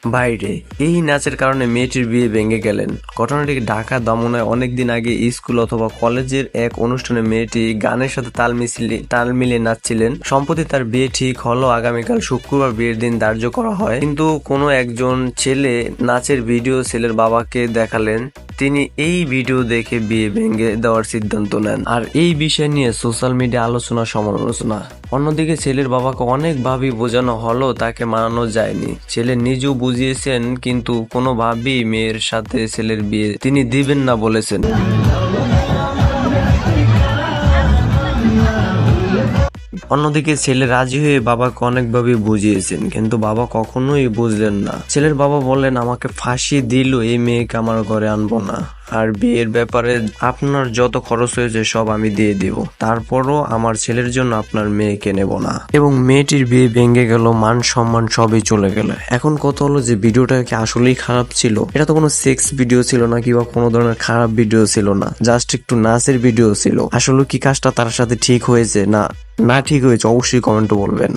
বাইরে এই নাচের কারণে মেয়েটির বিয়ে ভেঙে গেলেন। ঘটনাটি ঢাকা দমনায় অনেকদিন আগে স্কুল অথবা কলেজের এক অনুষ্ঠানে মেয়েটি গানের সাথে তাল মিলিয়ে নাচছিলেন। সম্প্রতি তার বিয়ে ঠিক হলো। আগামীকাল শুক্রবার বিয়ের দিন ধার্য করা হয়, কিন্তু কোনো একজন ছেলে নাচের ভিডিও ছেলের বাবাকে দেখালেন। তিনি এই ভিডিও দেখে বিয়ে ভেঙে দেওয়ার সিদ্ধান্ত নেন। আর এই বিষয় নিয়ে সোশ্যাল মিডিয়া আলোচনা সমালোচনা। অন্যদিকে ছেলের বাবাকে অনেকভাবেই বোঝানো হলো, তাকে মানানো যায়নি। ছেলে নিজেও বুঝিয়েছেন, কিন্তু কোনোভাবেই মেয়ের সাথে ছেলের বিয়ে তিনি দিবেন না বলেছেন। অন্যদিকে ছেলে রাজি হয়ে বাবাকে অনেকভাবে বুঝিয়েছেন, কিন্তু বাবা কখনোই বুঝলেন না। ছেলের বাবা বললেন, আমাকে ফাঁসি দিল, এই মেয়েকে আমার ঘরে আনবো না। আর বিয়ের ব্যাপারে আপনার যত খরচ হয়েছে সব আমি দিয়ে দিব, তারপরও আমার ছেলের জন্য আপনার মেয়েকে নেব না। এবং মেয়েটির বিয়ে ভেঙে গেল, মান সম্মান সবই চলে গেল। এখন কথা হলো যে ভিডিওটা কি আসলেই খারাপ ছিল? এটা তো কোনো সেক্স ভিডিও ছিল না, কিংবা কোনো ধরনের খারাপ ভিডিও ছিল না, জাস্ট একটু নাচের ভিডিও ছিল। আসলে কি কাজটা তার সাথে ঠিক হয়েছে না ঠিক হয়েছে? অবশ্যই কমেন্টে বলবেন।